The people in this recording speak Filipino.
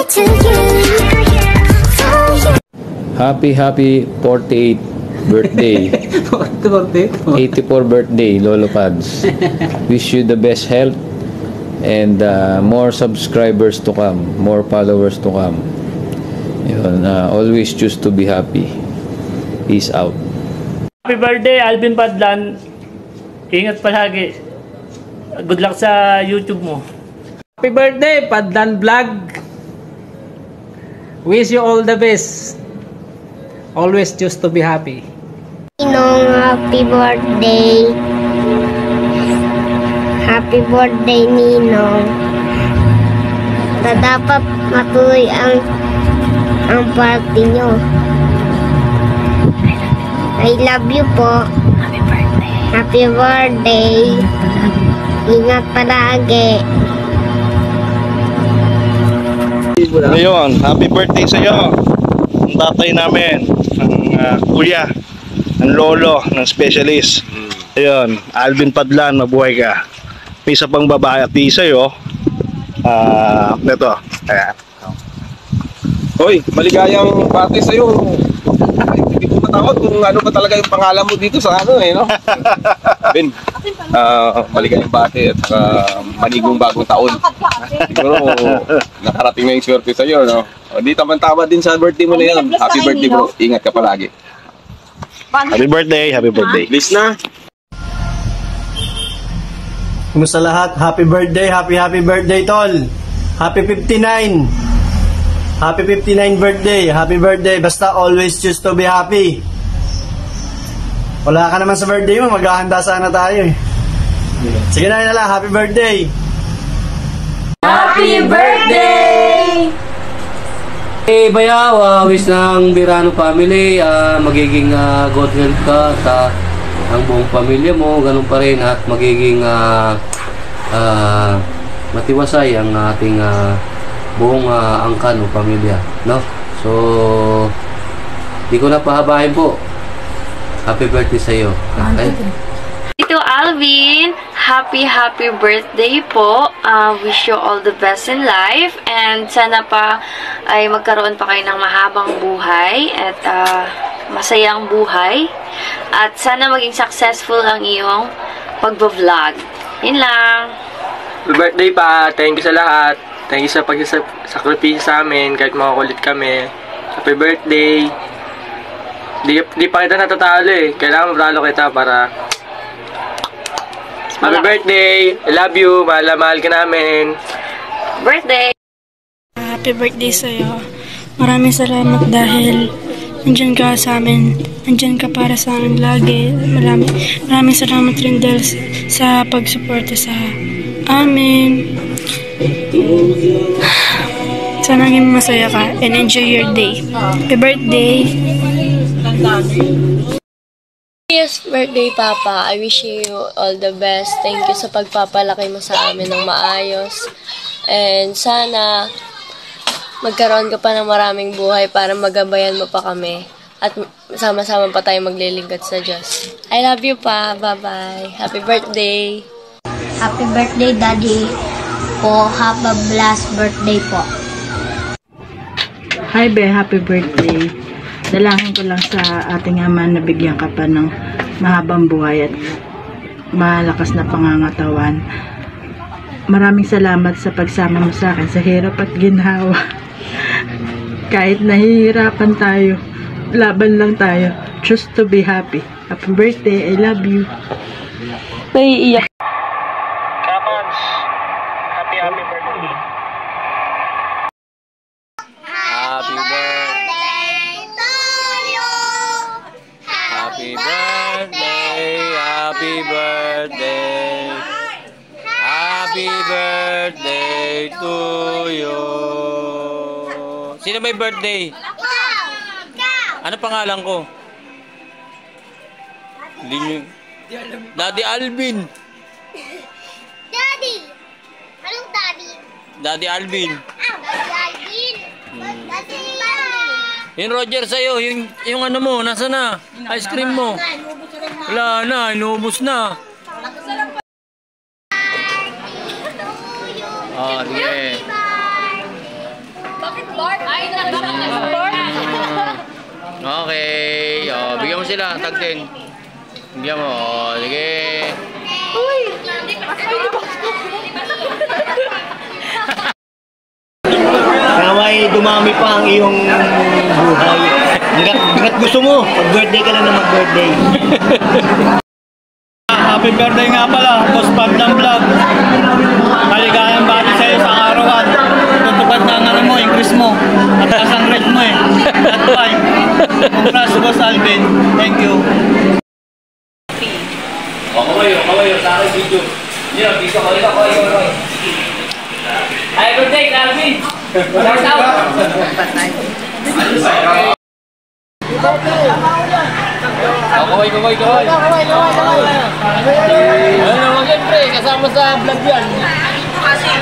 to you. Happy 48th birthday. 84 birthday, Lolo Pads. Wish you the best health and more subscribers to come, more followers to come. Yun, always choose to be happy. Peace out. Happy birthday, Alvin Padlan. Ingat palagi. Good luck sa YouTube mo. Happy birthday, Padlan Vlog. Wish you all the best. Always choose to be happy. Ninong, happy birthday. Happy birthday, Ninong. Na dapat matuloy ang party nyo. I love you po. Happy birthday. Happy birthday. Ingat palagi. Ngayon, happy birthday sa iyo. Ang tatay namin, ang kuya, ang lolo, ng specialist. Ayun, Alvin Padlan, mabuhay ka. May isa pang babae at isa sa'yo. Ito. Ayan. Hoy, maligayang bati sa'yo. Hindi ko matakot kung ano ba talaga yung pangalan mo dito sa ano no? Ben, maligayang bati at manigong bagong taon. Siguro, nakarating na yung swerte sa'yo, no? Di tama-tama din sa birthday mo na yan. Happy birthday, bro. Ingat ka palagi. Happy birthday, happy birthday. Please na. Kumusta lahat? Happy birthday, happy birthday, tol. Happy 59. Happy 59 birthday, happy birthday. Basta always choose to be happy. Wala ka naman sa birthday mo, maghahanda sana tayo eh. Sige na lang, happy birthday. Happy birthday! Hey Bayaw, wish ng Birano family, magiging good health ka sa ang buong pamilya mo, ganun pa rin at magiging matiwasay ang ating buong angkan o pamilya, no? So, di ko na pahabahin po. Happy birthday sa iyo. Okay? Ito Alvin, happy birthday po. Wish you all the best in life and sana pa ay magkaroon pa kayo ng mahabang buhay at masayang buhay at sana maging successful ang iyong pagbo-vlog. Yun lang. Happy birthday pa. Thank you sa lahat. Thank you sa pagsasakripisyo sa amin kahit makukulit kami. Happy birthday. Di pa kita natatalo eh. Kailangan matalo kita para happy birthday! I love you! Mahal ka namin! Birthday! Happy birthday sa'yo. Maraming salamat dahil nandyan ka sa amin. Nandyan ka para sa amin lagi. Maraming salamat rin dahil sa pagsuporta sa amin. Sana maging masaya ka and enjoy your day. Happy birthday! Yes, birthday Papa. I wish you all the best. Thank you sa pagpapalaki mo sa amin ng maayos. And sana magkaroon ka pa ng maraming buhay para magabayan mo pa kami. At sama-sama pa tayo maglilingkod sa Diyos. I love you pa. Bye-bye. Happy birthday. Happy birthday, Daddy po. Have a blessed birthday po. Hi, Be. Happy birthday. Dalangin ko lang sa ating Ama na bigyan ka pa ng mahabang buhay at malakas na pangangatawan. Maraming salamat sa pagsama mo sa akin sa hirap at ginhawa. Kahit nahihirapan tayo, laban lang tayo. Choose to be happy. Happy birthday. I love you. Naiiyak. Kapons, happy birthday. Happy birthday to you. Happy birthday, happy birthday. Happy birthday to you. Sino may birthday? Ano pangalan ko? Daddy Alvin. Daddy! Anong Daddy? Daddy Alvin. Daddy Alvin! Daddy Alvin! Yung Roger sa'yo, yung ano mo, nasa na? Ice cream mo. Wala na, inubos na. Oh, sige. sila, tag 10. Bigyan mo, sige. Naway dumami pa ang iyong buhay. Hanggat gusto mo, pag-birthday ka lang na mag-birthday. Happy birthday nga pala, Boss Padlang Vlog. Maligayang bati sa'yo sa arawan. Tutupad na ang ano mo, increase mo. At taas ang rate mo eh. At bye. Congrats, Boss Alvin. Thank you. Kawayo, sa akin video. Yeah, bisa ko rin ako. Happy birthday, Alvin! Shout out! Kaway. Ano naman siyempre, kasama sa vlog yan. Kasi yan.